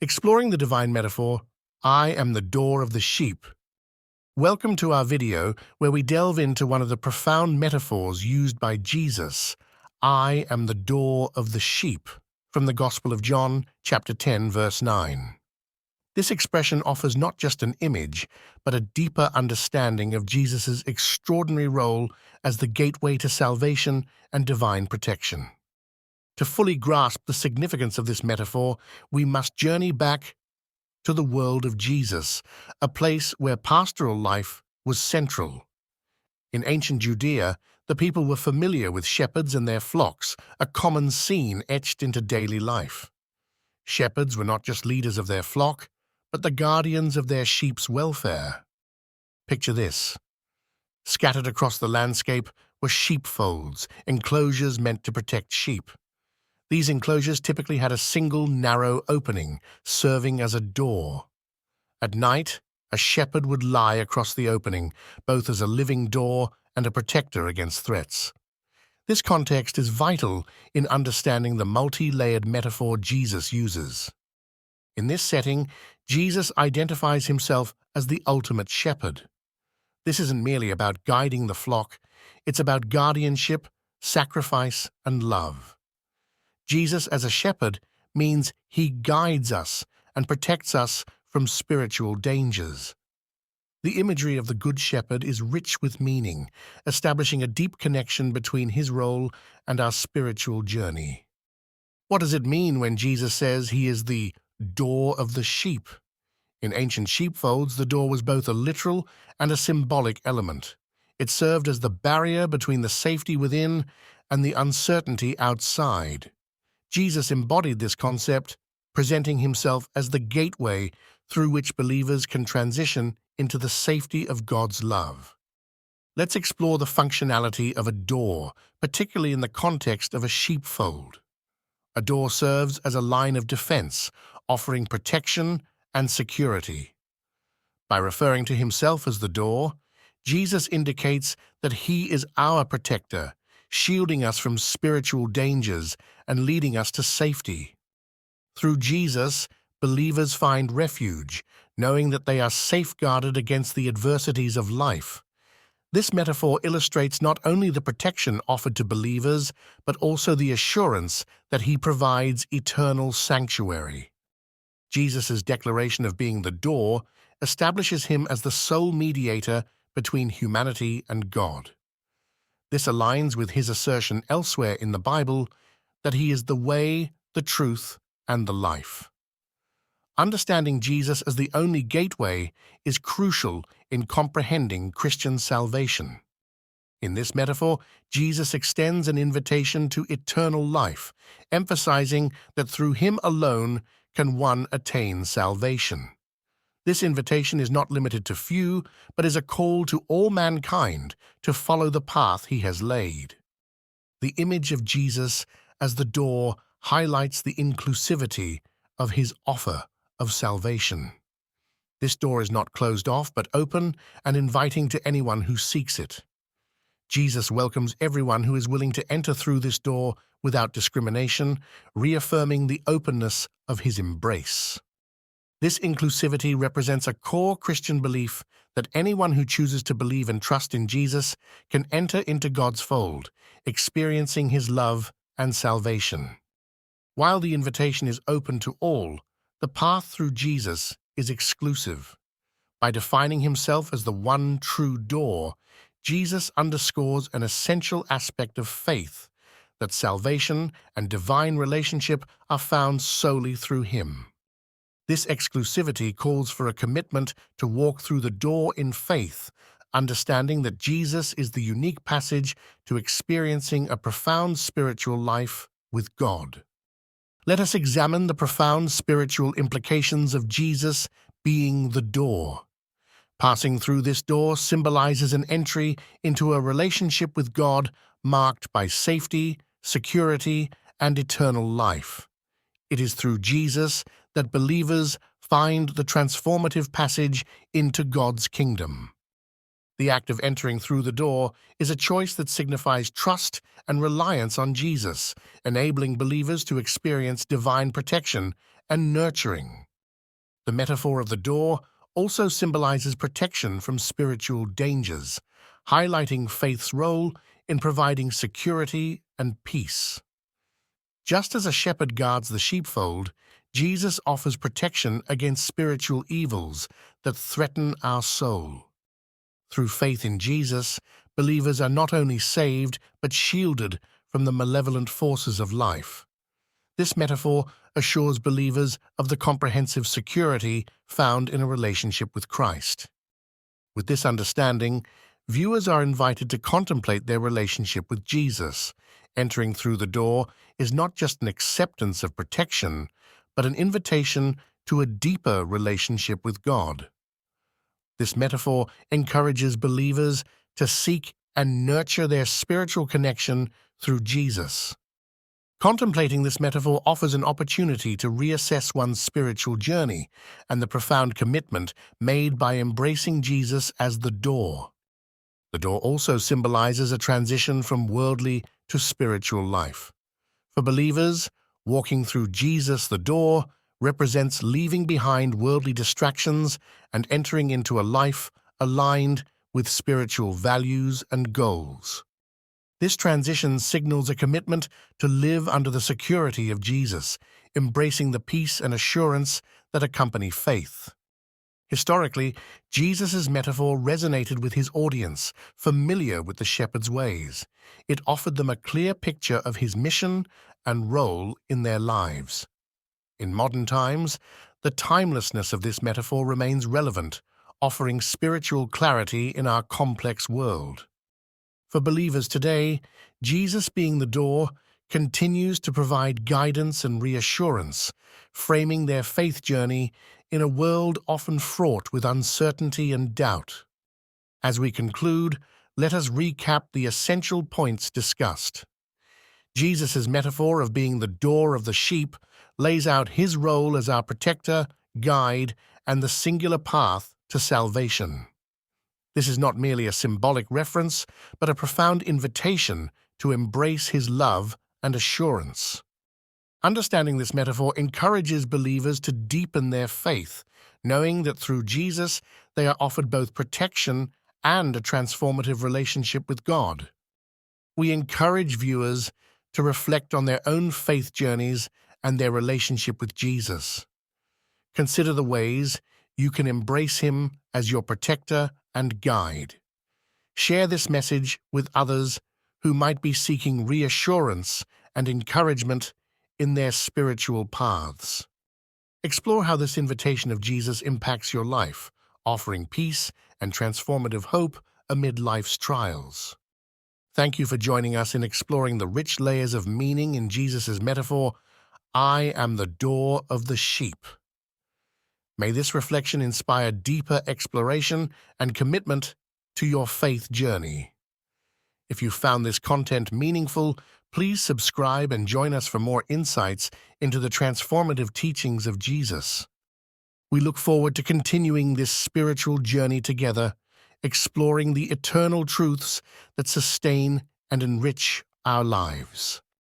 Exploring the divine metaphor, I am the door of the sheep. Welcome to our video where we delve into one of the profound metaphors used by Jesus. I am the door of the sheep, from the Gospel of John, chapter 10, verse 9. This expression offers not just an image, but a deeper understanding of Jesus' extraordinary role as the gateway to salvation and divine protection. To fully grasp the significance of this metaphor, we must journey back to the world of Jesus, a place where pastoral life was central. In ancient Judea, the people were familiar with shepherds and their flocks, a common scene etched into daily life. Shepherds were not just leaders of their flock, but the guardians of their sheep's welfare. Picture this. Scattered across the landscape were sheepfolds, enclosures meant to protect sheep. These enclosures typically had a single narrow opening, serving as a door. At night, a shepherd would lie across the opening, both as a living door and a protector against threats. This context is vital in understanding the multi-layered metaphor Jesus uses. In this setting, Jesus identifies himself as the ultimate shepherd. This isn't merely about guiding the flock, it's about guardianship, sacrifice, and love. Jesus as a shepherd means he guides us and protects us from spiritual dangers. The imagery of the Good Shepherd is rich with meaning, establishing a deep connection between his role and our spiritual journey. What does it mean when Jesus says he is the door of the sheep? In ancient sheepfolds, the door was both a literal and a symbolic element. It served as the barrier between the safety within and the uncertainty outside. Jesus embodied this concept, presenting himself as the gateway through which believers can transition into the safety of God's love. Let's explore the functionality of a door, particularly in the context of a sheepfold. A door serves as a line of defense, offering protection and security. By referring to himself as the door, Jesus indicates that he is our protector, shielding us from spiritual dangers and leading us to safety. Through Jesus, believers find refuge, knowing that they are safeguarded against the adversities of life. This metaphor illustrates not only the protection offered to believers, but also the assurance that he provides eternal sanctuary. Jesus' declaration of being the door establishes him as the sole mediator between humanity and God. This aligns with his assertion elsewhere in the Bible that he is the way, the truth, and the life. Understanding Jesus as the only gateway is crucial in comprehending Christian salvation. In this metaphor, Jesus extends an invitation to eternal life, emphasizing that through him alone can one attain salvation. This invitation is not limited to few, but is a call to all mankind to follow the path he has laid. The image of Jesus as the door highlights the inclusivity of his offer of salvation. This door is not closed off, but open and inviting to anyone who seeks it. Jesus welcomes everyone who is willing to enter through this door without discrimination, reaffirming the openness of his embrace. This inclusivity represents a core Christian belief that anyone who chooses to believe and trust in Jesus can enter into God's fold, experiencing his love and salvation. While the invitation is open to all, the path through Jesus is exclusive. By defining himself as the one true door, Jesus underscores an essential aspect of faith, that salvation and divine relationship are found solely through him. This exclusivity calls for a commitment to walk through the door in faith, understanding that Jesus is the unique passage to experiencing a profound spiritual life with God. Let us examine the profound spiritual implications of Jesus being the door. Passing through this door symbolizes an entry into a relationship with God marked by safety, security, and eternal life. It is through Jesus that believers find the transformative passage into God's kingdom. The act of entering through the door is a choice that signifies trust and reliance on Jesus, enabling believers to experience divine protection and nurturing. The metaphor of the door also symbolizes protection from spiritual dangers, highlighting faith's role in providing security and peace. Just as a shepherd guards the sheepfold, Jesus offers protection against spiritual evils that threaten our soul. Through faith in Jesus, believers are not only saved but shielded from the malevolent forces of life. This metaphor assures believers of the comprehensive security found in a relationship with Christ. With this understanding, viewers are invited to contemplate their relationship with Jesus. Entering through the door is not just an acceptance of protection, but an invitation to a deeper relationship with God. This metaphor encourages believers to seek and nurture their spiritual connection through Jesus. Contemplating this metaphor offers an opportunity to reassess one's spiritual journey and the profound commitment made by embracing Jesus as the door. The door also symbolizes a transition from worldly to spiritual life. For believers, walking through Jesus, the door, represents leaving behind worldly distractions and entering into a life aligned with spiritual values and goals. This transition signals a commitment to live under the security of Jesus, embracing the peace and assurance that accompany faith. Historically, Jesus' metaphor resonated with his audience, familiar with the shepherd's ways. It offered them a clear picture of his mission and role in their lives. In modern times, the timelessness of this metaphor remains relevant, offering spiritual clarity in our complex world. For believers today, Jesus being the door continues to provide guidance and reassurance, framing their faith journey in a world often fraught with uncertainty and doubt. As we conclude, let us recap the essential points discussed. Jesus' metaphor of being the door of the sheep lays out his role as our protector, guide, and the singular path to salvation. This is not merely a symbolic reference, but a profound invitation to embrace his love and assurance. Understanding this metaphor encourages believers to deepen their faith, knowing that through Jesus they are offered both protection and a transformative relationship with God. We encourage viewers to reflect on their own faith journeys and their relationship with Jesus. Consider the ways you can embrace him as your protector and guide. Share this message with others who might be seeking reassurance and encouragement in their spiritual paths. Explore how this invitation of Jesus impacts your life, offering peace and transformative hope amid life's trials. Thank you for joining us in exploring the rich layers of meaning in Jesus' metaphor, "I am the door of the sheep." May this reflection inspire deeper exploration and commitment to your faith journey. If you found this content meaningful, please subscribe and join us for more insights into the transformative teachings of Jesus. We look forward to continuing this spiritual journey together, exploring the eternal truths that sustain and enrich our lives.